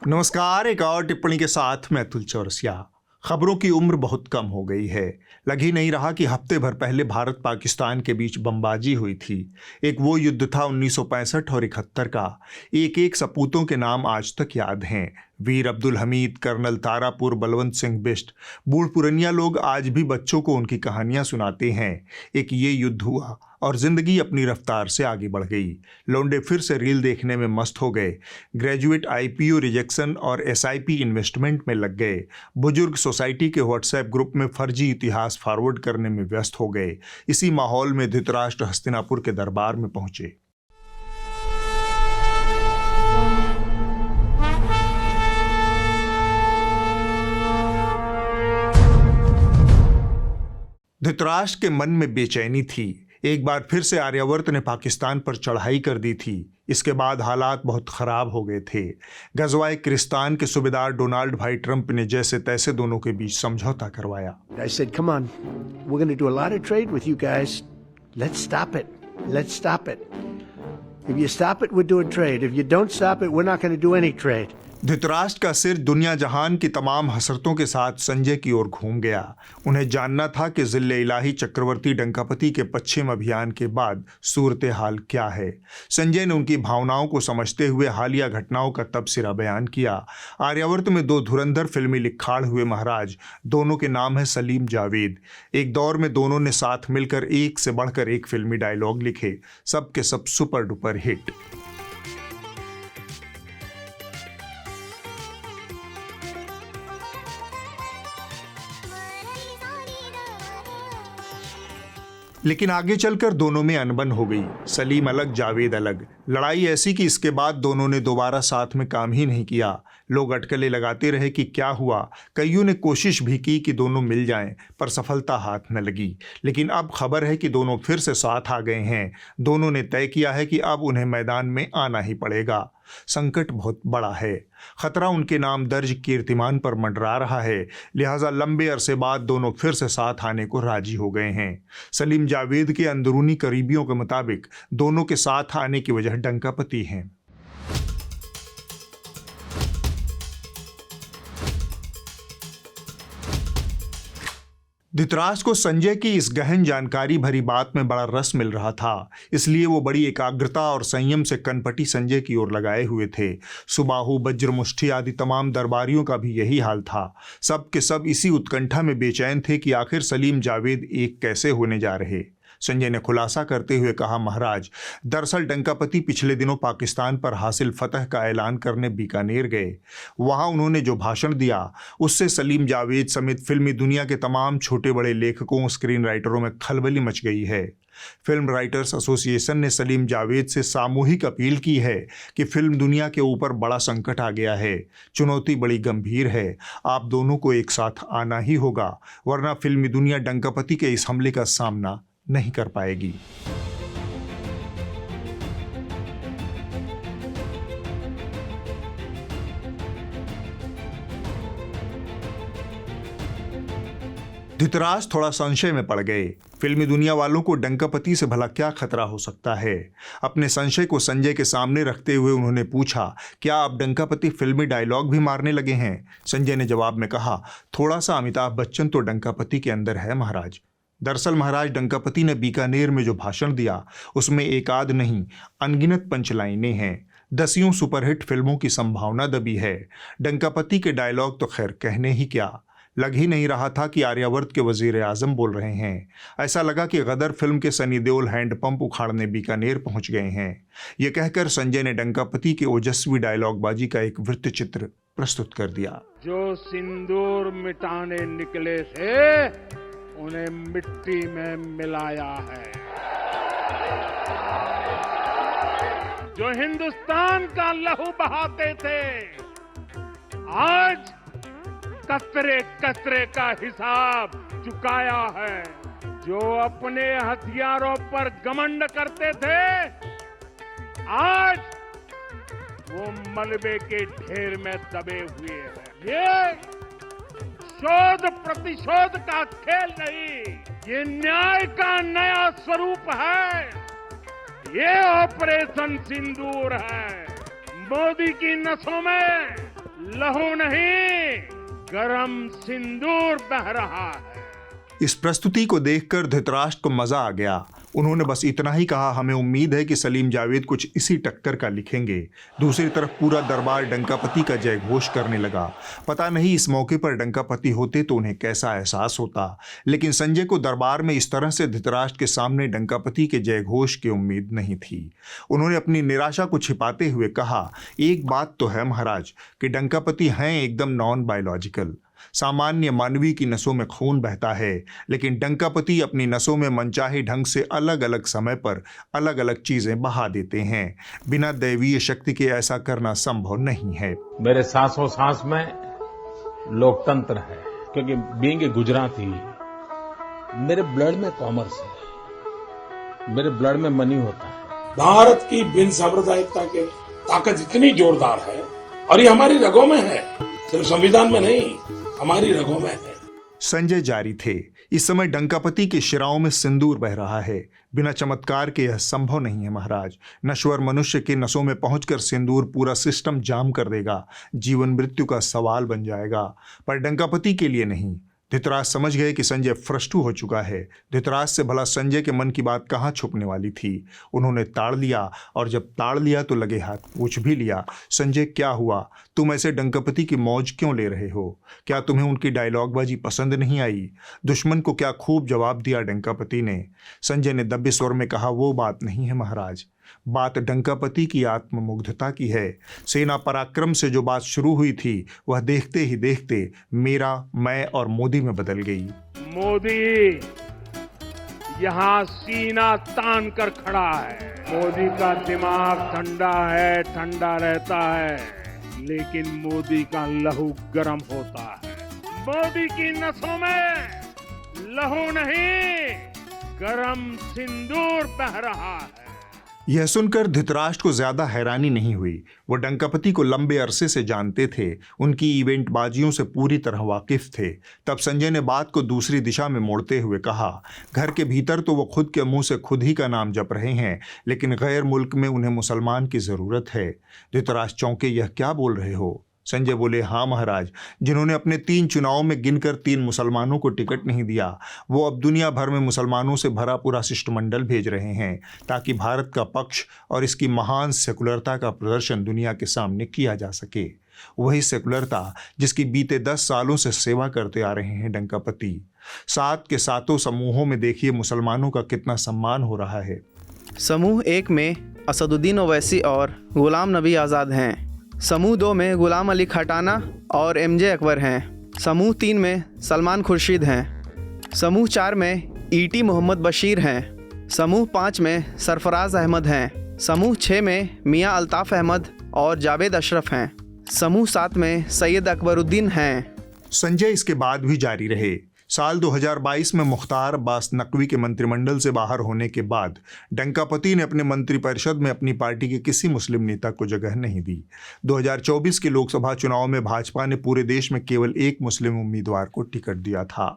नमस्कार। एक और टिप्पणी के साथ मैं अतुल चौरसिया। खबरों की उम्र बहुत कम हो गई है। लग ही नहीं रहा कि हफ्ते भर पहले भारत पाकिस्तान के बीच बमबाजी हुई थी। एक वो युद्ध था 1965 और 71 का। एक एक सपूतों के नाम आज तक याद हैं। वीर अब्दुल हमीद, कर्नल तारापुर, बलवंत सिंह बिष्ट। बूढ़ पुरनिया लोग आज भी बच्चों को उनकी कहानियां सुनाते हैं। एक ये युद्ध हुआ और जिंदगी अपनी रफ्तार से आगे बढ़ गई। लौंडे फिर से रील देखने में मस्त हो गए। ग्रेजुएट आईपीओ रिजेक्शन और एसआईपी इन्वेस्टमेंट में लग गए। बुजुर्ग सोसाइटी के व्हाट्सएप ग्रुप में फर्जी इतिहास फॉरवर्ड करने में व्यस्त हो गए। इसी माहौल में धृतराष्ट्र हस्तिनापुर के दरबार में पहुंचे। धृतराष्ट्र के मन में बेचैनी थी। एक बार फिर से आर्यावर्त ने पाकिस्तान पर चढ़ाई कर दी थी। इसके बाद हालात बहुत खराब हो गए थे। गजवाए क्रिस्तान के सूबेदार डोनाल्ड भाई ट्रंप ने जैसे तैसे दोनों के बीच समझौता करवाया। I said, come on, we're going to do a lot of trade with you guys. Let's stop it. Let's stop it. If you stop it, we're doing trade. If you don't stop it, we're not going to do any trade. Dhritarashtra का सिर दुनिया जहान की तमाम हसरतों के साथ संजय की ओर घूम गया। उन्हें जानना था कि जिले इलाही चक्रवर्ती डंकापति के पश्चिम अभियान के बाद सूरत हाल क्या है। संजय ने उनकी भावनाओं को समझते हुए हालिया घटनाओं का तबसरा बयान किया। आर्यावर्त में दो धुरंधर फिल्मी लिखाड़ हुए महाराज, दोनों के नाम है सलीम जावेद। एक दौर में दोनों ने साथ मिलकर एक से बढ़कर एक फिल्मी डायलॉग लिखे, सब के सब सुपर डुपर हिट। लेकिन आगे चलकर दोनों में अनबन हो गई। सलीम अलग, जावेद अलग। लड़ाई ऐसी कि इसके बाद दोनों ने दोबारा साथ में काम ही नहीं किया। लोग अटकलें लगाते रहे कि क्या हुआ। कईयों ने कोशिश भी की कि दोनों मिल जाएं, पर सफलता हाथ न लगी। लेकिन अब खबर है कि दोनों फिर से साथ आ गए हैं। दोनों ने तय किया है कि अब उन्हें मैदान में आना ही पड़ेगा। संकट बहुत बड़ा है। खतरा उनके नाम दर्ज कीर्तिमान पर मंडरा रहा है। लिहाजा लंबे अरसे बाद दोनों फिर से साथ आने को राजी हो गए हैं। सलीम जावेद के अंदरूनी करीबियों के मुताबिक दोनों के साथ आने की वजह डंकापति हैं। धृतराष्ट्र को संजय की इस गहन जानकारी भरी बात में बड़ा रस मिल रहा था। इसलिए वो बड़ी एकाग्रता और संयम से कनपटी संजय की ओर लगाए हुए थे। सुबाहु, वज्रमुष्टि आदि तमाम दरबारियों का भी यही हाल था। सब के सब इसी उत्कंठा में बेचैन थे कि आखिर सलीम जावेद एक कैसे होने जा रहे। संजय ने खुलासा करते हुए कहा, महाराज, दरअसल डंकापति पिछले दिनों पाकिस्तान पर हासिल फतह का ऐलान करने बीकानेर गए। वहां उन्होंने जो भाषण दिया उससे सलीम जावेद समेत फिल्मी दुनिया के तमाम छोटे बड़े लेखकों, स्क्रीन राइटरों में खलबली मच गई है। फिल्म राइटर्स एसोसिएशन ने सलीम जावेद से सामूहिक अपील की है कि फिल्म दुनिया के ऊपर बड़ा संकट आ गया है। चुनौती बड़ी गंभीर है। आप दोनों को एक साथ आना ही होगा, वरना फिल्मी दुनिया डंकापति के इस हमले का सामना नहीं कर पाएगी। धृतराष्ट्र थोड़ा संशय में पड़ गए। फिल्मी दुनिया वालों को डंकापति से भला क्या खतरा हो सकता है। अपने संशय को संजय के सामने रखते हुए उन्होंने पूछा, क्या आप डंकापति फिल्मी डायलॉग भी मारने लगे हैं? संजय ने जवाब में कहा, थोड़ा सा अमिताभ बच्चन तो डंकापति के अंदर है महाराज। दरअसल महाराज, डंकापति ने बीकानेर में जो भाषण दिया उसमें एक आध नहीं, अनगिनत पंचलाइनें हैं। दसियों सुपरहिट फिल्मों की संभावना दबी है। डंकापति के डायलॉग तो खैर कहने ही क्या। लग ही नहीं रहा था कि आर्यावर्त के वजीर आजम बोल रहे हैं। ऐसा लगा कि गदर फिल्म के सनी देओल हैंडपंप उखाड़ने बीकानेर पहुंच गए हैं। ये कहकर संजय ने डंकापति के ओजस्वी डायलॉगबाजी का एक वृत्त चित्र प्रस्तुत कर दिया। जो सिंदूर मिटाने निकले थे उन्हें मिट्टी में मिलाया है। जो हिंदुस्तान का लहू बहाते थे आज कतरे कतरे का हिसाब चुकाया है। जो अपने हथियारों पर घमंड करते थे आज वो मलबे के ढेर में दबे हुए हैं। ये शोध प्रतिशोध का खेल नहीं, ये न्याय का नया स्वरूप है। ये ऑपरेशन सिंदूर है। मोदी की नसों में लहू नहीं, गरम सिंदूर बह रहा है। इस प्रस्तुति को देखकर धृतराष्ट्र को मजा आ गया। उन्होंने बस इतना ही कहा, हमें उम्मीद है कि सलीम जावेद कुछ इसी टक्कर का लिखेंगे। दूसरी तरफ पूरा दरबार डंकापति का जयघोष करने लगा। पता नहीं इस मौके पर डंकापति होते तो उन्हें कैसा एहसास होता, लेकिन संजय को दरबार में इस तरह से धृतराष्ट्र के सामने डंकापति के जयघोष की उम्मीद नहीं थी। उन्होंने अपनी निराशा को छिपाते हुए कहा, एक बात तो है महाराज कि डंकापति हैं एकदम नॉन बायोलॉजिकल। सामान्य मानवी की नसों में खून बहता है, लेकिन डंकापति अपनी नसों में मनचाहे ढंग से अलग अलग समय पर अलग अलग चीजें बहा देते हैं। बिना दैवीय शक्ति के ऐसा करना संभव नहीं है। मेरे सांसों सांस में लोकतंत्र है, क्योंकि बीइंग ए गुजराती मेरे ब्लड में कॉमर्स है, मेरे ब्लड में मनी होता है। भारत की बिन सांप्रदायिकता की ताकत इतनी जोरदार है और ये हमारी रगों में है, सिर्फ संविधान में नहीं, हमारी रगों में है। संजय जारी थे। इस समय डंकापति के शिराओं में सिंदूर बह रहा है। बिना चमत्कार के यह संभव नहीं है महाराज। नश्वर मनुष्य के नसों में पहुंचकर सिंदूर पूरा सिस्टम जाम कर देगा, जीवन मृत्यु का सवाल बन जाएगा। पर डंकापति के लिए नहीं। धृतराष्ट्र समझ गए कि संजय फ्रस्टू हो चुका है। धृतराष्ट्र से भला संजय के मन की बात कहाँ छुपने वाली थी। उन्होंने ताड़ लिया, और जब ताड़ लिया तो लगे हाथ पूछ भी लिया, संजय क्या हुआ, तुम ऐसे डंकापति की मौज क्यों ले रहे हो? क्या तुम्हें उनकी डायलॉगबाजी पसंद नहीं आई? दुश्मन को क्या खूब जवाब दिया डंकापति ने। संजय ने दबे स्वर में कहा, वो बात नहीं है महाराज, बात डंकापति की आत्ममुग्धता की है। सेना पराक्रम से जो बात शुरू हुई थी वह देखते ही देखते मेरा, मैं और मोदी में बदल गई। मोदी यहाँ सीना तान कर खड़ा है। मोदी का दिमाग ठंडा है, ठंडा रहता है, लेकिन मोदी का लहू गर्म होता है। मोदी की नसों में लहू नहीं, गरम सिंदूर बह रहा है। यह सुनकर धृतराष्ट्र को ज्यादा हैरानी नहीं हुई। वो डंकापति को लंबे अरसे से जानते थे, उनकी इवेंट बाजियों से पूरी तरह वाकिफ थे। तब संजय ने बात को दूसरी दिशा में मोड़ते हुए कहा, घर के भीतर तो वो खुद के मुंह से खुद ही का नाम जप रहे हैं, लेकिन गैर मुल्क में उन्हें मुसलमान की जरूरत है। धृतराष्ट्र चौंके, यह क्या बोल रहे हो? संजय बोले, हाँ महाराज, जिन्होंने अपने 3 चुनावों में गिनकर 3 मुसलमानों को टिकट नहीं दिया, वो अब दुनिया भर में मुसलमानों से भरा पूरा शिष्टमंडल भेज रहे हैं ताकि भारत का पक्ष और इसकी महान सेकुलरता का प्रदर्शन दुनिया के सामने किया जा सके। वही सेकुलरता जिसकी बीते 10 सालों से सेवा करते आ रहे हैं डंकापति। 7 के 7 समूहों में देखिए मुसलमानों का कितना सम्मान हो रहा है। समूह 1 में असदुद्दीन ओवैसी और गुलाम नबी आज़ाद हैं। समूह 2 में गुलाम अली खटाना और MJ अकबर हैं। समूह 3 में सलमान खुर्शीद हैं। समूह 4 में ET मोहम्मद बशीर हैं। समूह 5 में सरफराज अहमद हैं। समूह 6 में मियां अल्ताफ़ अहमद और जावेद अशरफ हैं। समूह 7 में सैयद अकबरुद्दीन हैं। संजय इसके बाद भी जारी रहे। साल 2022 में मुख्तार अब्बास नकवी के मंत्रिमंडल से बाहर होने के बाद डंकापति ने अपने मंत्रिपरिषद में अपनी पार्टी के किसी मुस्लिम नेता को जगह नहीं दी। 2024 के लोकसभा चुनाव में भाजपा ने पूरे देश में केवल 1 मुस्लिम उम्मीदवार को टिकट दिया था।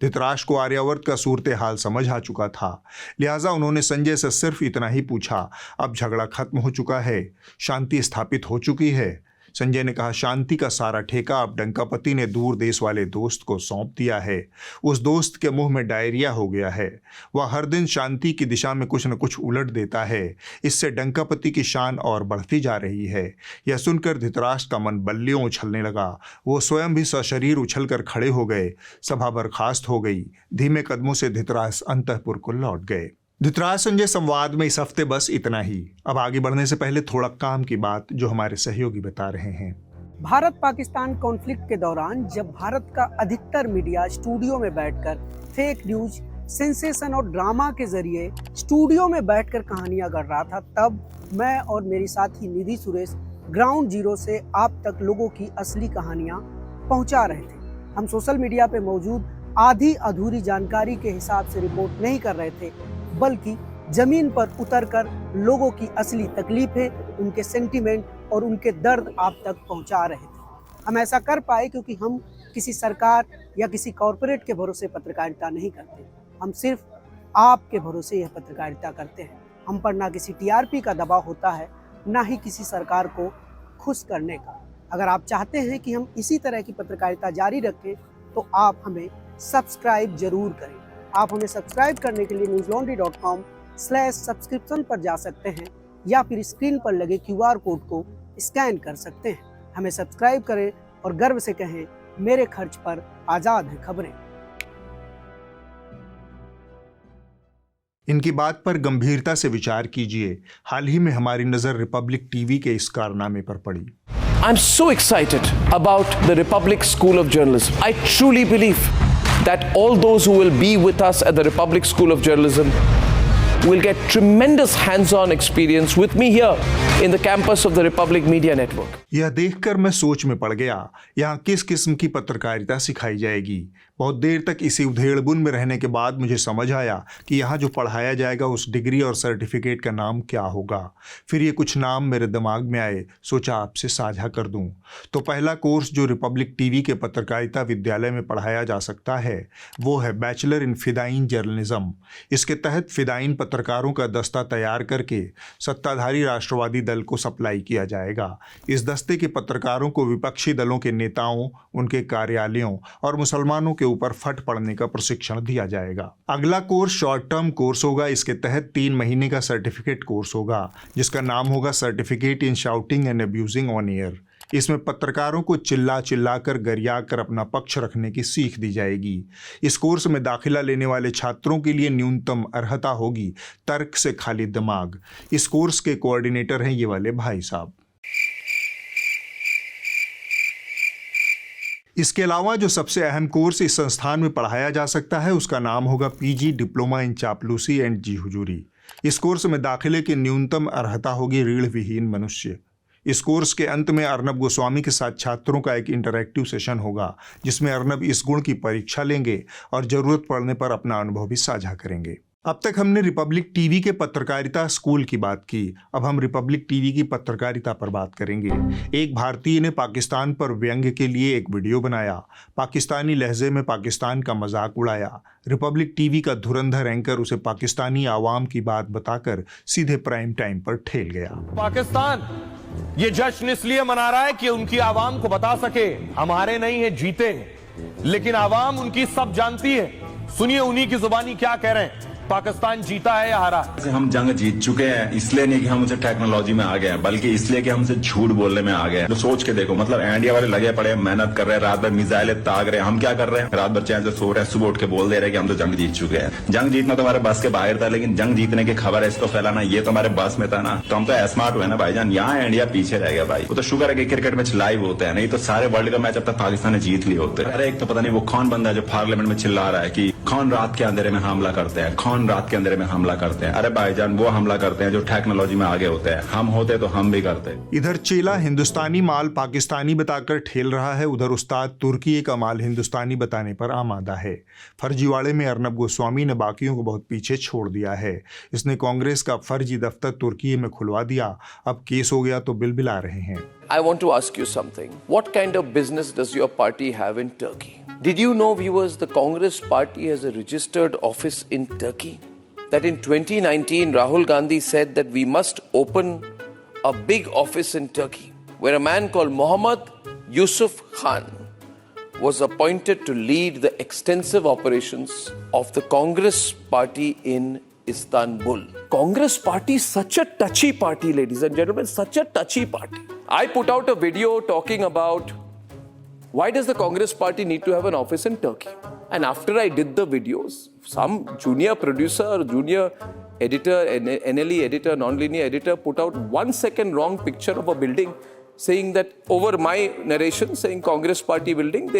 धृतराष्ट्र को आर्यावर्त का सूरत हाल समझ आ चुका था, लिहाजा उन्होंने संजय से सिर्फ इतना ही पूछा, अब झगड़ा खत्म हो चुका है, शांति स्थापित हो चुकी है? संजय ने कहा, शांति का सारा ठेका अब डंकापति ने दूर देश वाले दोस्त को सौंप दिया है। उस दोस्त के मुंह में डायरिया हो गया है। वह हर दिन शांति की दिशा में कुछ न कुछ उलट देता है। इससे डंकापति की शान और बढ़ती जा रही है। यह सुनकर धृतराष्ट्र का मन बल्लियों उछलने लगा। वो स्वयं भी सशरीर उछलकर खड़े हो गए। सभा बर्खास्त हो गई। धीमे कदमों से धृतराष्ट्र अंतःपुर को लौट गए। धृतराष्ट्र संजय संवाद में इस हफ्ते बस इतना ही। अब आगे बढ़ने से पहले थोड़ा काम की बात जो हमारे सहयोगी बता रहे हैं। भारत पाकिस्तान कॉन्फ्लिक्ट के दौरान जब भारत का अधिकतर मीडिया स्टूडियो में बैठकर फेक न्यूज, सेंसेशन और ड्रामा के जरिए स्टूडियो में बैठकर कहानियां गढ़ रहा था, तब मैं और मेरी साथी निधि सुरेश ग्राउंड जीरो से आप तक लोगों की असली कहानियां पहुंचा रहे थे। हम सोशल मीडिया पे मौजूद आधी अधूरी जानकारी के हिसाब से रिपोर्ट नहीं कर रहे थे, बल्कि जमीन पर उतरकर लोगों की असली तकलीफें, उनके सेंटीमेंट और उनके दर्द आप तक पहुंचा रहे थे। हम ऐसा कर पाए क्योंकि हम किसी सरकार या किसी कॉरपोरेट के भरोसे पत्रकारिता नहीं करते। हम सिर्फ आपके भरोसे यह पत्रकारिता करते हैं। हम पर ना किसी TRP का दबाव होता है, ना ही किसी सरकार को खुश करने का। अगर आप चाहते हैं कि हम इसी तरह की पत्रकारिता जारी रखें तो आप हमें सब्सक्राइब जरूर करें। आप हमें सब्सक्राइब करने के लिए newslaundry.com/subscription पर जा सकते हैं या फिर स्क्रीन पर लगे QR कोड को स्कैन कर सकते हैं। हमें सब्सक्राइब करें और गर्व से कहें, मेरे खर्च पर आज़ाद है खबरें। इनकी बात पर गंभीरता से विचार कीजिए। हाल ही में हमारी नज़र रिपब्लिक टीवी के इस कारनामे पर पड़ी। I'm so excited about the Republic School of Journalism. I truly believe that all those who will be with us at the Republic School of Journalism will get tremendous hands-on experience with me here in the campus of the Republic Media Network. यह देखकर मैं सोच में पड़ गया, यहाँ किस किस्म की पत्रकारिता सिखाई जाएगी। बहुत देर तक इसी उधेड़बुन में रहने के बाद मुझे समझ आया कि यहाँ जो पढ़ाया जाएगा उस डिग्री और सर्टिफिकेट का नाम क्या होगा। फिर ये कुछ नाम मेरे दिमाग में आए, सोचा आपसे साझा कर दूं। तो पहला कोर्स जो रिपब्लिक टीवी के पत्रकारिता विद्यालय में पढ़ाया जा सकता है वो है बैचलर इन फिदाइन जर्नलिज्म। इसके तहत फिदाइन पत्रकारों का दस्ता तैयार करके सत्ताधारी राष्ट्रवादी दल को सप्लाई किया जाएगा। इस दस्ते के पत्रकारों को विपक्षी दलों के नेताओं, उनके कार्यालयों और मुसलमानों के ऊपर फट पड़ने का प्रशिक्षण दिया जाएगा। अगला कोर्स शॉर्ट टर्म कोर्स होगा। इसके तहत 3 महीने का सर्टिफिकेट कोर्स होगा जिसका नाम होगा certificate in shouting and abusing on air. इसमें पत्रकारों को चिल्ला कर गरिया कर अपना पक्ष रखने की सीख दी जाएगी। इस कोर्स में दाखिला लेने वाले छात्रों के लिए न्यूनतम अर्हता होगी तर्क से खाली दिमाग। इस कोर्स के कोऑर्डिनेटर हैं ये वाले भाई साहब। इसके अलावा जो सबसे अहम कोर्स इस संस्थान में पढ़ाया जा सकता है उसका नाम होगा PG डिप्लोमा इन चापलूसी एंड जी हुजूरी। इस कोर्स में दाखिले की न्यूनतम अर्हता होगी रीढ़ विहीन मनुष्य। इस कोर्स के अंत में अर्नब गोस्वामी के साथ छात्रों का एक इंटरैक्टिव सेशन होगा जिसमें अर्नब इस गुण की परीक्षा लेंगे और ज़रूरत पड़ने पर अपना अनुभव भी साझा करेंगे। अब तक हमने रिपब्लिक टीवी के पत्रकारिता स्कूल की बात की, अब हम रिपब्लिक टीवी की पत्रकारिता पर बात करेंगे। एक भारतीय ने पाकिस्तान पर व्यंग्य के लिए एक वीडियो बनाया, पाकिस्तानी लहजे में पाकिस्तान का मजाक उड़ाया। रिपब्लिक टीवी का धुरंधर एंकर उसे पाकिस्तानी आवाम की बात बताकर सीधे प्राइम टाइम पर ठेल गया। पाकिस्तान ये जश्न इसलिए मना रहा है कि उनकी आवाम को बता सके हमारे नहीं है जीते, लेकिन आवाम उनकी सब जानती है। सुनिए उन्हीं की जुबानी क्या कह रहे हैं, पाकिस्तान जीता है या हारा। हम जंग जीत चुके हैं, इसलिए नहीं कि हम उसे टेक्नोलॉजी में आ गए हैं, बल्कि इसलिए कि हमसे झूठ बोलने में आ गए हैं। तो सोच के देखो, मतलब इंडिया वाले लगे पड़े, मेहनत कर रहे हैं, रात भर मिसाइलें ताक रहे हैं। हम क्या कर रहे हैं, रात भर चैन से सो रहे हैं, सुबह उठ के बोल दे रहे हैं कि हम तो जंग जीत चुके हैं। जंग जीतना तो हमारे बस के बाहर था, लेकिन जंग जीतने की खबर है इसको फैलाना ये तो हमारे बस में था ना। तो हम तो स्मार्ट हुए ना भाईजान, यहाँ इंडिया पीछे रह गया भाई। वो तो शुक्र है कि क्रिकेट मैच लाइव होते हैं, नहीं तो सारे वर्ल्ड का मैच अब तक पाकिस्तान ने जीत लिए होते। अरे एक तो पता नहीं वो कौन बंदा है जो पार्लियामेंट में चिल्ला रहा है कि कौन रात के अंधेरे में हमला करते हैं, कौन रात के अंधेरे में हमला करते हैं। अरे भाईजान वो हमला करते हैं जो टेक्नोलॉजी में आगे होते हैं, हम होते तो हम भी करते। इधर चेला हिंदुस्तानी माल पाकिस्तानी बताकर ठेल रहा है, उधर उस्ताद तुर्की का माल हिंदुस्तानी बताने पर आमादा है। फर्जीवाड़े में अर्नब गोस्वामी ने बाकियों को बहुत पीछे छोड़ दिया है। इसने कांग्रेस का फर्जी दफ्तर तुर्की में खुलवा दिया, अब केस हो गया तो बिलबिला रहे हैं। I want to ask you something. What kind of business does your party have in Turkey? Did you know, viewers, the Congress party has a registered office in Turkey? That in 2019, Rahul Gandhi said that we must open a big office in Turkey, where a man called Mohammad Yusuf Khan was appointed to lead the extensive operations of the Congress party in Istanbul. Congress party is such a touchy party, ladies and gentlemen, such a touchy party. I put out a video talking about why does the Congress party need to have an office in Turkey? And after I did the videos, some junior producer, junior editor, NLE editor, non-linear editor put out 1 second wrong picture of a building saying that over my narration saying Congress party building,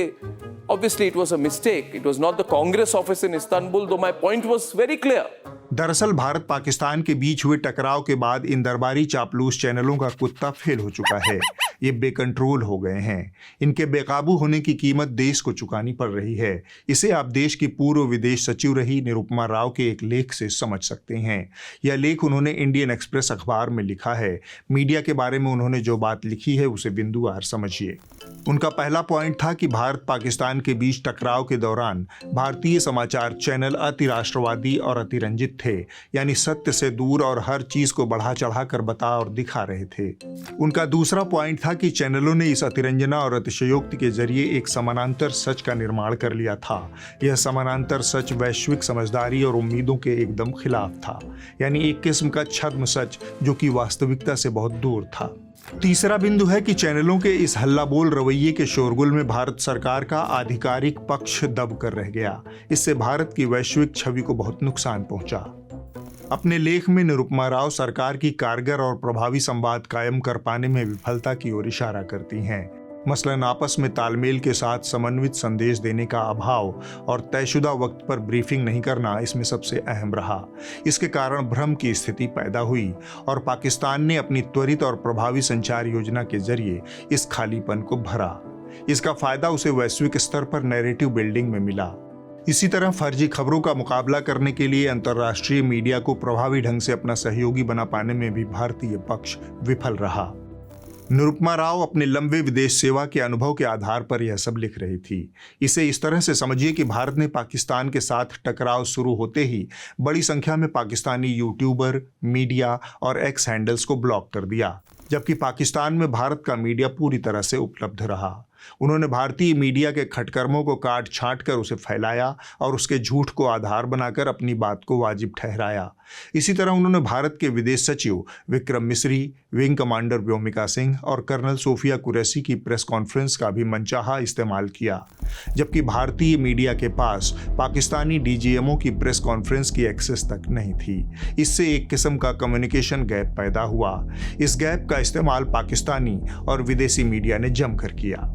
obviously it was a mistake. It was not the Congress office in Istanbul, though my point was very clear. दरअसल भारत पाकिस्तान के बीच हुए टकराव के बाद इन दरबारी चापलूस चैनलों का कुत्ता फेल हो चुका है। ये बेकंट्रोल हो गए हैं। इनके बेकाबू होने की कीमत देश को चुकानी पड़ रही है। इसे आप देश की पूर्व विदेश सचिव रही निरुपमा राव के एक लेख से समझ सकते हैं। यह लेख उन्होंने इंडियन एक्सप्रेस अखबार में लिखा है। मीडिया के बारे में उन्होंने जो बात लिखी है उसे बिंदुवार समझिए। उनका पहला पॉइंट था कि भारत पाकिस्तान के बीच टकराव के दौरान भारतीय समाचार चैनल अति राष्ट्रवादी और अतिरंजित थे, यानी सत्य से दूर और हर चीज को बढ़ा चढ़ा कर बता और दिखा रहे थे। उनका दूसरा पॉइंट था था कि चैनलों ने इस अतिरंजना और अतिशयोक्ति के जरिए एक समानांतर सच का निर्माण कर लिया था। यह समानांतर सच वैश्विक समझदारी और उम्मीदों के एकदम खिलाफ था, यानी एक किस्म का छद्म सच जो कि वास्तविकता से बहुत दूर था। तीसरा बिंदु है कि चैनलों के इस हल्ला बोल रवैये के शोरगुल में भारत सरकार का आधिकारिक पक्ष दब कर रह गया। इससे भारत की वैश्विक छवि को बहुत नुकसान पहुंचा। अपने लेख में निरुपमा राव सरकार की कारगर और प्रभावी संवाद कायम कर पाने में विफलता की ओर इशारा करती हैं। मसलन आपस में तालमेल के साथ समन्वित संदेश देने का अभाव और तयशुदा वक्त पर ब्रीफिंग नहीं करना इसमें सबसे अहम रहा। इसके कारण भ्रम की स्थिति पैदा हुई और पाकिस्तान ने अपनी त्वरित और प्रभावी संचार योजना के जरिए इस खालीपन को भरा। इसका फायदा उसे वैश्विक स्तर पर नैरेटिव बिल्डिंग में मिला। इसी तरह फर्जी खबरों का मुकाबला करने के लिए अंतर्राष्ट्रीय मीडिया को प्रभावी ढंग से अपना सहयोगी बना पाने में भी भारतीय पक्ष विफल रहा। निरुपमा राव अपने लंबे विदेश सेवा के अनुभव के आधार पर यह सब लिख रही थी। इसे इस तरह से समझिए कि भारत ने पाकिस्तान के साथ टकराव शुरू होते ही बड़ी संख्या में पाकिस्तानी यूट्यूबर, मीडिया और एक्स हैंडल्स को ब्लॉक कर दिया, जबकि पाकिस्तान में भारत का मीडिया पूरी तरह से उपलब्ध रहा। उन्होंने भारतीय मीडिया के खटकर्मों को काट छांट कर उसे फैलाया और उसके झूठ को आधार बनाकर अपनी बात को वाजिब ठहराया। इसी तरह उन्होंने भारत के विदेश सचिव विक्रम मिस्री, विंग कमांडर व्योमिका सिंह और कर्नल सोफिया कुरैशी की प्रेस कॉन्फ्रेंस का भी मनचाहा इस्तेमाल किया, जबकि भारतीय मीडिया के पास पाकिस्तानी डीजीएमओ की प्रेस कॉन्फ्रेंस की एक्सेस तक नहीं थी। इससे एक किस्म का कम्युनिकेशन गैप पैदा हुआ। इस गैप का इस्तेमाल पाकिस्तानी और विदेशी मीडिया ने जमकर किया।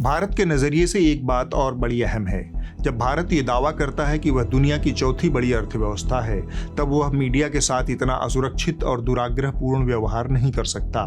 भारत के नजरिए से एक बात और बड़ी अहम है। जब भारत ये दावा करता है कि वह दुनिया की चौथी बड़ी अर्थव्यवस्था है, तब वह मीडिया के साथ इतना असुरक्षित और दुराग्रहपूर्ण व्यवहार नहीं कर सकता।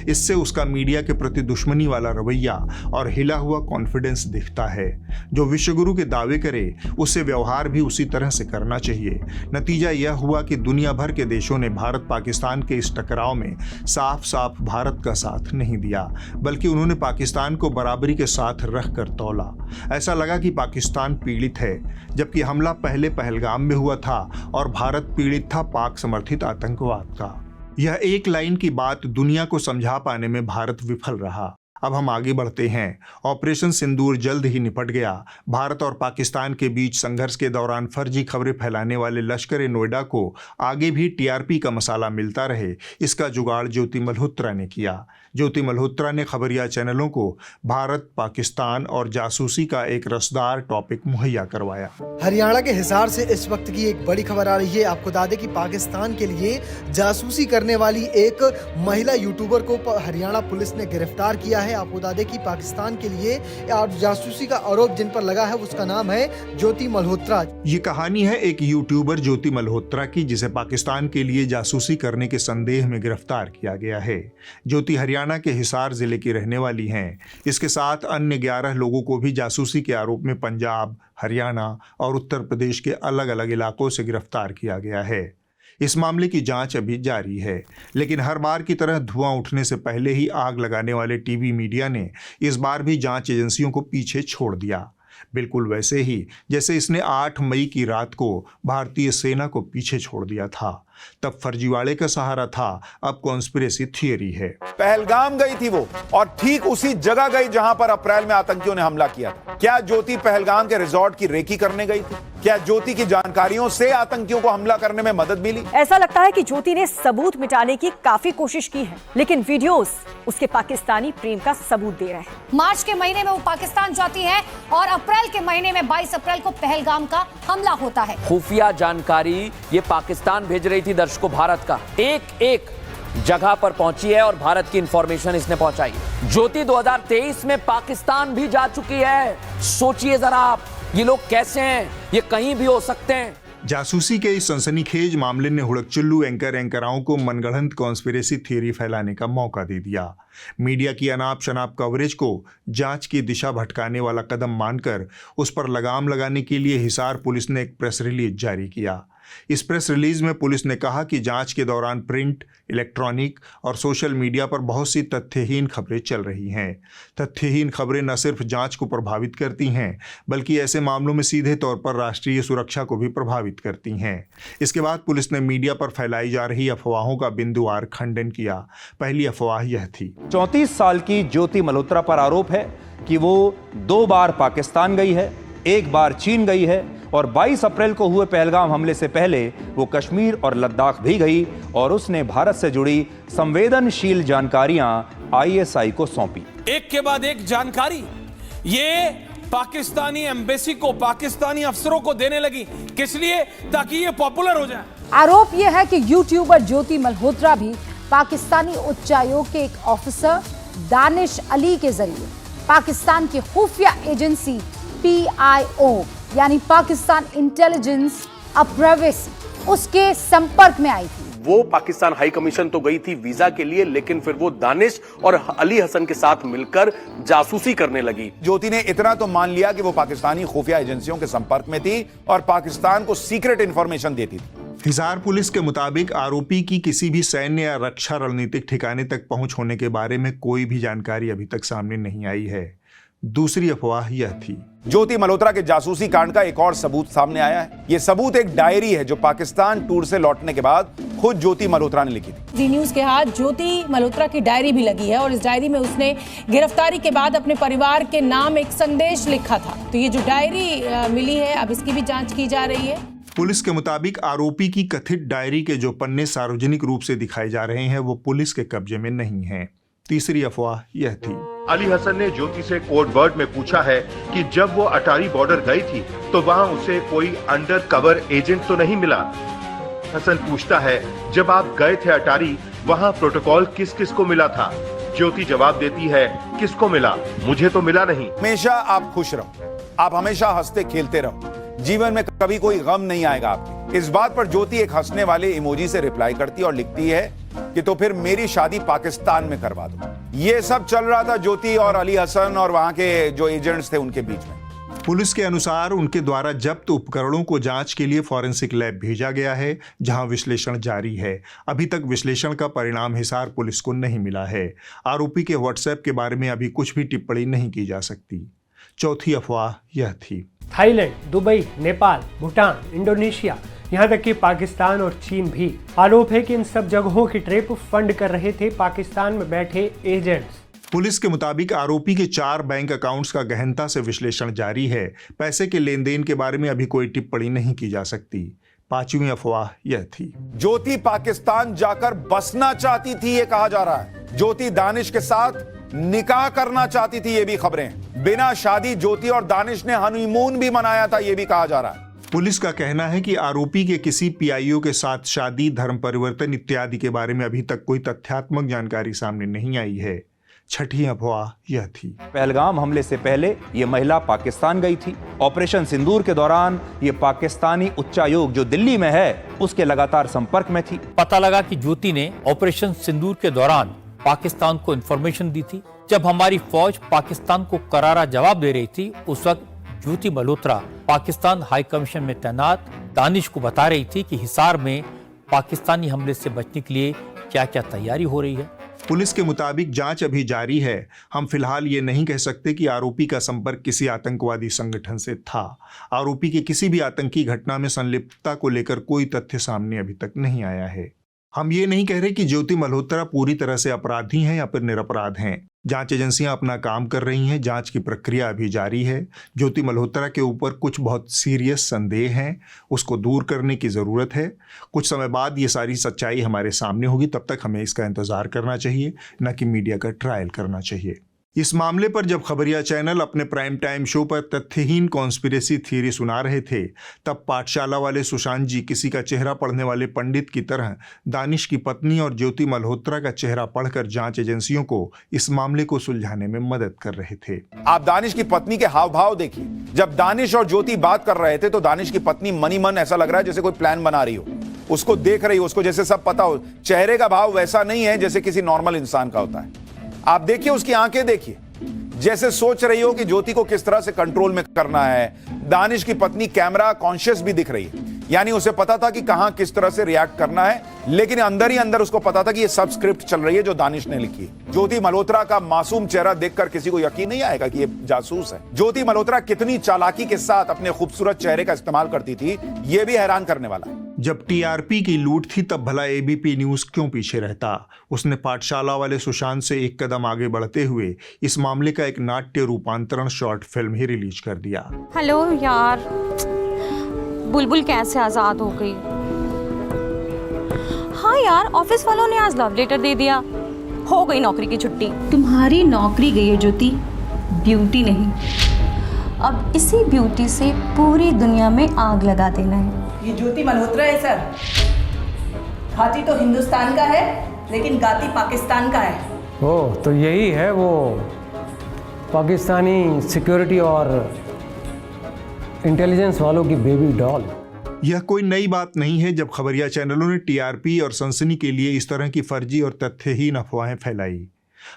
इससे उसका मीडिया के प्रति दुश्मनी वाला रवैया और हिला हुआ कॉन्फिडेंस दिखता है। जो विश्वगुरु के दावे करे उससे व्यवहार भी उसी तरह से करना चाहिए। नतीजा यह हुआ कि दुनिया भर के देशों ने भारत पाकिस्तान के इस टकराव में साफ साफ भारत का साथ नहीं दिया, बल्कि उन्होंने पाकिस्तान को बराबरी के साथ रख कर तौला। ऐसा लगा कि पाकिस्तान पीड़ित है, जबकि हमला पहले पहलगाम में हुआ था और भारत पीड़ित था पाक समर्थित आतंकवाद का। यह एक लाइन की बात दुनिया को समझा पाने में भारत विफल रहा। अब हम आगे बढ़ते हैं। ऑपरेशन सिंदूर जल्द ही निपट गया। भारत और पाकिस्तान के बीच संघर्ष के दौरान फर्जी खबरें फैलाने वाले लश्कर नोएडा को आगे भी टीआरपी का मसाला मिलता रहे, इसका जुगाड़ ज्योति मल्होत्रा ने किया। ज्योति मल्होत्रा ने खबरिया चैनलों को भारत, पाकिस्तान और जासूसी का एक रसदार टॉपिक मुहैया करवाया। हरियाणा के हिसार से इस वक्त की एक बड़ी खबर आ रही है। आपको बता दें कि पाकिस्तान के लिए जासूसी करने वाली एक महिला यूट्यूबर को हरियाणा पुलिस ने गिरफ्तार किया है। आपको बता दें कि पाकिस्तान के लिए जासूसी का आरोप जिन पर लगा है उसका नाम है ज्योति मल्होत्रा। ये कहानी है एक यूट्यूबर ज्योति मल्होत्रा की, जिसे पाकिस्तान के लिए जासूसी करने के संदेह में गिरफ्तार किया गया है। ज्योति हरियाणा के हिसार जिले की रहने वाली हैं। इसके साथ अन्य 11 लोगों को भी जासूसी के आरोप में पंजाब, हरियाणा और उत्तर प्रदेश के अलग अलग इलाकों से गिरफ्तार किया गया है। इस मामले की जांच अभी जारी है, लेकिन हर बार की तरह धुआं उठने से पहले ही आग लगाने वाले टीवी मीडिया ने इस बार भी जांच एजेंसियों को पीछे छोड़ दिया, बिल्कुल वैसे ही जैसे इसने 8 मई की रात को भारतीय सेना को पीछे छोड़ दिया था। तब फर्जीवाड़े का सहारा था, अब कॉन्स्पिरेसी थियरी है। पहलगाम गई थी वो, और ठीक उसी जगह गई जहां पर अप्रैल में आतंकियों ने हमला किया था। क्या ज्योति पहलगाम के रिजॉर्ट की रेकी करने गई थी? क्या ज्योति की जानकारियों से आतंकियों को हमला करने में मदद मिली? ऐसा लगता है कि ज्योति ने सबूत मिटाने की काफी कोशिश की है, लेकिन वीडियोस उसके पाकिस्तानी प्रेम का सबूत दे रहे हैं। मार्च के महीने में वो पाकिस्तान जाती है और अप्रैल के महीने में 22 अप्रैल को पहलगाम का हमला होता है। खुफिया जानकारी ये पाकिस्तान भेज रही थी दर्शकों भारत का, एक एक जगह पर पहुंची है और भारत की इंफॉर्मेशन इसने पहुंचाई। ज्योति 2023 में पाकिस्तान भी जा चुकी है। सोचिए जरा आप, ये लोग कैसे हैं, ये कहीं भी हो सकते हैं। जासूसी के इस सनसनीखेज मामले ने हुड़कचुल्लू एंकराओं को मनगढ़ंत कॉन्स्पिरेसी थियरी फैलाने का मौका दे दिया। मीडिया की अनाप शनाप कवरेज को जांच की दिशा भटकाने वाला कदम मानकर उस पर लगाम लगाने के लिए हिसार पुलिस ने एक प्रेस रिलीज जारी किया। इस प्रेस रिलीज में पुलिस ने कहा कि जांच के दौरान प्रिंट, इलेक्ट्रॉनिक और सोशल मीडिया पर बहुत सी तथ्यहीन खबरें चल रही हैं। तथ्यहीन खबरें न सिर्फ जांच को प्रभावित करती हैं, बल्कि ऐसे मामलों में सीधे तौर पर राष्ट्रीय सुरक्षा को भी प्रभावित करती हैं। इसके बाद पुलिस ने मीडिया पर फैलाई जा रही अफवाहों का बिंदुवार खंडन किया। पहली अफवाह यह थी। 34 साल की ज्योति मल्होत्रा पर आरोप है कि वो 2 बार पाकिस्तान गई है, 1 बार चीन गई है और 22 अप्रैल को हुए पहलगाम हमले से पहले वो कश्मीर और लद्दाख भी गई और उसने भारत से जुड़ी संवेदनशील जानकारियां ISI को सौंपी। एक के बाद एक जानकारी ये पाकिस्तानी एम्बेसी को, पाकिस्तानी अफसरों को देने लगी। किस लिए? ताकि ये पॉपुलर हो जाए। आरोप यह है कि यूट्यूबर ज्योति मल्होत्रा भी पाकिस्तानी उच्चायोग के एक ऑफिसर दानिश अली के जरिए पाकिस्तान की खुफिया एजेंसी PIO यानी पाकिस्तान इंटेलिजेंस प्राइवेसी उसके संपर्क में आई थी। वो पाकिस्तान हाई कमीशन तो गई थी वीजा के लिए, लेकिन फिर वो दानिश और अली हसन के साथ मिलकर जासूसी करने लगी। ज्योति ने इतना तो मान लिया कि वो पाकिस्तानी खुफिया एजेंसियों के संपर्क में थी और पाकिस्तान को सीक्रेट इंफॉर्मेशन देती थी। हिसार पुलिस के मुताबिक आरोपी की किसी भी सैन्य या रक्षा रणनीतिक ठिकाने तक पहुंच होने के बारे में कोई भी जानकारी अभी तक सामने नहीं आई है। दूसरी अफवाह यह थी। ज्योति मल्होत्रा के जासूसी कांड का एक और सबूत सामने आया है। यह सबूत एक डायरी है जो पाकिस्तान टूर से लौटने के बाद खुद ज्योति मल्होत्रा ने लिखी थी। जी न्यूज के हाथ ज्योति मल्होत्रा की डायरी भी लगी है और इस डायरी में उसने गिरफ्तारी के बाद अपने परिवार के नाम एक संदेश लिखा था। तो ये जो डायरी मिली है, अब इसकी भी जांच की जा रही है। पुलिस के मुताबिक आरोपी की कथित डायरी के जो पन्ने सार्वजनिक रूप से दिखाए जा रहे हैं वो पुलिस के कब्जे में नहीं हैं। तीसरी अफवाह यह थी। अली हसन ने ज्योति से कोड वर्ड में पूछा है कि जब वो अटारी बॉर्डर गई थी तो वहाँ उसे कोई अंडर कवर एजेंट तो नहीं मिला। हसन पूछता है, जब आप गए थे अटारी, वहाँ प्रोटोकॉल किस किस को मिला था? ज्योति जवाब देती है, किसको मिला? मुझे तो मिला नहीं। हमेशा आप खुश रहो, आप हमेशा हंसते खेलते रहो, जीवन में कभी कोई गम नहीं आएगा आपके। इस बात पर ज्योति एक हंसने वाले इमोजी से रिप्लाई करती है और लिखती है कि तो फिर मेरी शादी पाकिस्तान में करवा दो। ये सब चल रहा था ज्योति और अली हसन और वहां के जो एजेंट्स थे उनके बीच में। पुलिस के अनुसार उनके द्वारा जब्त उपकरणों को जांच के लिए फॉरेंसिक लैब भेजा गया है, जहां विश्लेषण जारी है। अभी तक विश्लेषण का परिणाम हिसार पुलिस को नहीं मिला है। आरोपी के व्हाट्सएप के बारे में अभी कुछ भी टिप्पणी नहीं की जा सकती। चौथी अफवाह यह थी। Thailand, Dubai, Nepal, Bhutan, Indonesia, यहाँ तक कि पाकिस्तान और चीन भी आरोप है कि इन सब जगहों की ट्रिप फंड कर रहे थे पाकिस्तान में बैठे एजेंट्स। पुलिस के मुताबिक आरोपी के 4 बैंक अकाउंट्स का गहनता से विश्लेषण जारी है। पैसे के लेन देन के बारे में अभी कोई टिप्पणी नहीं की जा सकती। पांचवी अफवाह यह थी। ज्योति पाकिस्तान जाकर बसना चाहती थी, ये कहा जा रहा है। ज्योति दानिश के साथ निकाह करना चाहती थी, ये भी खबरें। बिना शादी ज्योति और दानिश ने हनीमून भी मनाया था, ये भी कहा जा रहा है। पुलिस का कहना है कि आरोपी के किसी PIO के साथ शादी, धर्म परिवर्तन इत्यादि के बारे में अभी तक कोई तथ्यात्मक जानकारी सामने नहीं आई है। छठी अफवाह यह थी। पहलगाम हमले से पहले ये महिला पाकिस्तान गई थी। ऑपरेशन सिंदूर के दौरान ये पाकिस्तानी उच्चायोग जो दिल्ली में है उसके लगातार संपर्क में थी। पता लगा कि ज्योति ने ऑपरेशन सिंदूर के दौरान पाकिस्तान को इंफॉर्मेशन दी थी। जब हमारी फौज पाकिस्तान को करारा जवाब दे रही थी, उस वक्त ज्योति मल्होत्रा पाकिस्तान हाई कमीशन में तैनात दानिश को बता रही थी कि हिसार में पाकिस्तानी हमले से बचने के लिए क्या क्या तैयारी हो रही है। पुलिस के मुताबिक जांच अभी जारी है। हम फिलहाल ये नहीं कह सकते कि आरोपी का संपर्क किसी आतंकवादी संगठन से था। आरोपी की किसी भी आतंकी घटना में संलिप्तता को लेकर कोई तथ्य सामने अभी तक नहीं आया है। हम ये नहीं कह रहे कि ज्योति मल्होत्रा पूरी तरह से अपराधी हैं या फिर निरपराध हैं। जांच एजेंसियां अपना काम कर रही हैं, जांच की प्रक्रिया अभी जारी है। ज्योति मल्होत्रा के ऊपर कुछ बहुत सीरियस संदेह हैं, उसको दूर करने की ज़रूरत है। कुछ समय बाद ये सारी सच्चाई हमारे सामने होगी, तब तक हमें इसका इंतज़ार करना चाहिए, न कि मीडिया का ट्रायल करना चाहिए। इस मामले पर जब खबरिया चैनल अपने प्राइम टाइम शो पर तथ्यहीन कॉन्स्पिरेसी थ्योरी सुना रहे थे, तब पाठशाला वाले सुशांत जी किसी का चेहरा पढ़ने वाले पंडित की तरह दानिश की पत्नी और ज्योति मल्होत्रा का चेहरा पढ़कर जांच एजेंसियों को इस मामले को सुलझाने में मदद कर रहे थे। आप दानिश की पत्नी के हाव भाव देखिए। जब दानिश और ज्योति बात कर रहे थे तो दानिश की पत्नी मनी मन ऐसा लग रहा है जैसे कोई प्लान बना रही हो, उसको देख रही हो, उसको जैसे सब पता हो। चेहरे का भाव वैसा नहीं है जैसे किसी नॉर्मल इंसान का होता है। आप देखिए उसकी आंखें देखिए, जैसे सोच रही हो कि ज्योति को किस तरह से कंट्रोल में करना है। दानिश की पत्नी कैमरा कॉन्शियस भी दिख रही है। यानी उसे पता था कि कहां किस तरह से रिएक्ट करना है, लेकिन अंदर ही अंदर उसको पता था कि ये सब स्क्रिप्ट चल रही है जो दानिश ने लिखी है। ज्योति मल्होत्रा का मासूम चेहरा देखकर किसी को यकीन नहीं आएगा कि ये जासूस है। ज्योति मल्होत्रा कितनी चालाकी के साथ अपने खूबसूरत चेहरे का इस्तेमाल करती थी, ये भी हैरान करने वाला है। जब टीआरपी की लूट थी तब भला एबीपी न्यूज क्यों पीछे रहता? उसने पाठशाला वाले सुशांत से एक कदम आगे बढ़ते हुए इस मामले का एक नाट्य रूपांतरण शॉर्ट फिल्म ही रिलीज कर दिया। हेलो यार, बुलबुल कैसे आजाद हो गई? हाँ यार, ऑफिस वालों ने आज लव लेटर दे दिया, हो गई नौकरी की छुट्टी। तुम्हारी नौकरी गई है ज्योति, ब्यूटी नहीं। अब इसी ब्यूटी से पूरी दुनिया में आग लगा देना है। ये ज्योति मल्होत्रा है सर। खाती तो हिंदुस्तान का है, लेकिन गाती पाकिस्तान का है। ओह, तो यही है वो पाकिस्तानी सिक्योरिटी और इंटेलिजेंस वालों की बेबी डॉल। यह कोई नई बात नहीं है जब खबरिया चैनलों ने टीआरपी और सनसनी के लिए इस तरह की फर्जी और तथ्यहीन अफवाहें फैलाई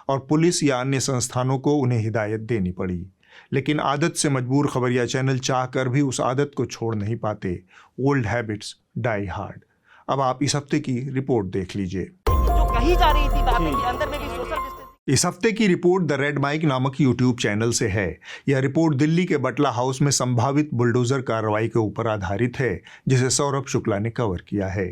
और पुलिस या अन्य संस्थानों को उन्हें हिदायत देनी पड़ी। लेकिन आदत से मजबूर खबरिया चैनल चाहकर भी उस आदत को छोड़ नहीं पाते। Old habits die hard. अब आप इस हफ्ते की रिपोर्ट देख लीजिए। जो कही जा रही थी बातें कि अंदर में भी सोशल डिस्टेंस। इस हफ्ते की रिपोर्ट द रेड माइक नामक यूट्यूब चैनल से है। यह रिपोर्ट दिल्ली के बटला हाउस में संभावित बुलडोजर कार्रवाई के ऊपर आधारित है, जिसे सौरभ शुक्ला ने कवर किया है।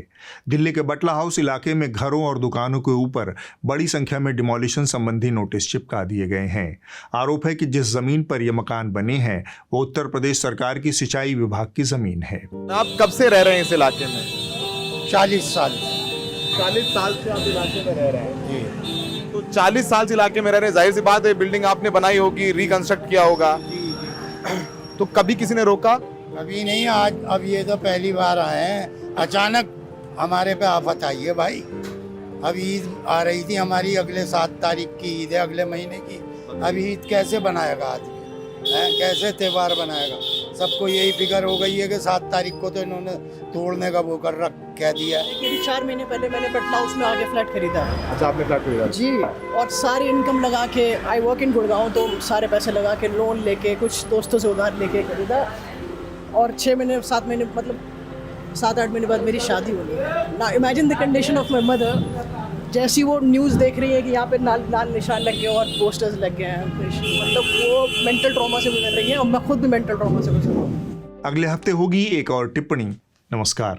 दिल्ली के बटला हाउस इलाके में घरों और दुकानों के ऊपर बड़ी संख्या में डिमोलिशन संबंधी नोटिस चिपका दिए गए हैं। आरोप है कि जिस जमीन पर यह मकान बने हैं वो उत्तर प्रदेश सरकार की सिंचाई विभाग की जमीन है। आप कब से रह रहे हैं इस इलाके में? 40 साल। 40 साल से आप इलाके में रह रहे हैं जी। तो 40 साल से इलाके में रह रहे हैं, जाहिर सी बात है बिल्डिंग आपने बनाई होगी, रिकंस्ट्रक्ट किया होगा। तो कभी किसी ने रोका? कभी नहीं। आज अब ये तो पहली बार आए हैं। अचानक हमारे पे आफत आई है भाई। अब ईद आ रही थी हमारी, अगले 7 तारीख की ईद है, अगले महीने की। अब ईद कैसे बनाएगा आदमी, कैसे त्योहार बनाएगा? सबको यही फिक्र हो गई है कि 7 तारीख को तो इन्होंने तोड़ने का वो कह दिया है। 4 महीने पहले मैंने बटला हाउस में आगे फ्लैट खरीदा। अच्छा, आपने फ्लैट खरीदा जी, और सारी इनकम लगा के, आई वर्क इन गुड़गांव, तो सारे पैसे लगा के लोन लेके, कुछ दोस्तों से उधार लेके खरीदा। और 6 महीने 7 महीने मतलब 7-8 महीने बाद मेरी शादी हो गई। ना imagine the condition of my mother. जैसी वो न्यूज़ देख रही है कि यहाँ पे लाल निशान लग गए और पोस्टर्स लग गए हैं, मतलब वो मेंटल ट्रॉमा से गुजर रही है और मैं खुद भी मेंटल ट्रॉमा से गुजर रहा हूँ। अगले हफ्ते होगी एक और टिप्पणी। नमस्कार।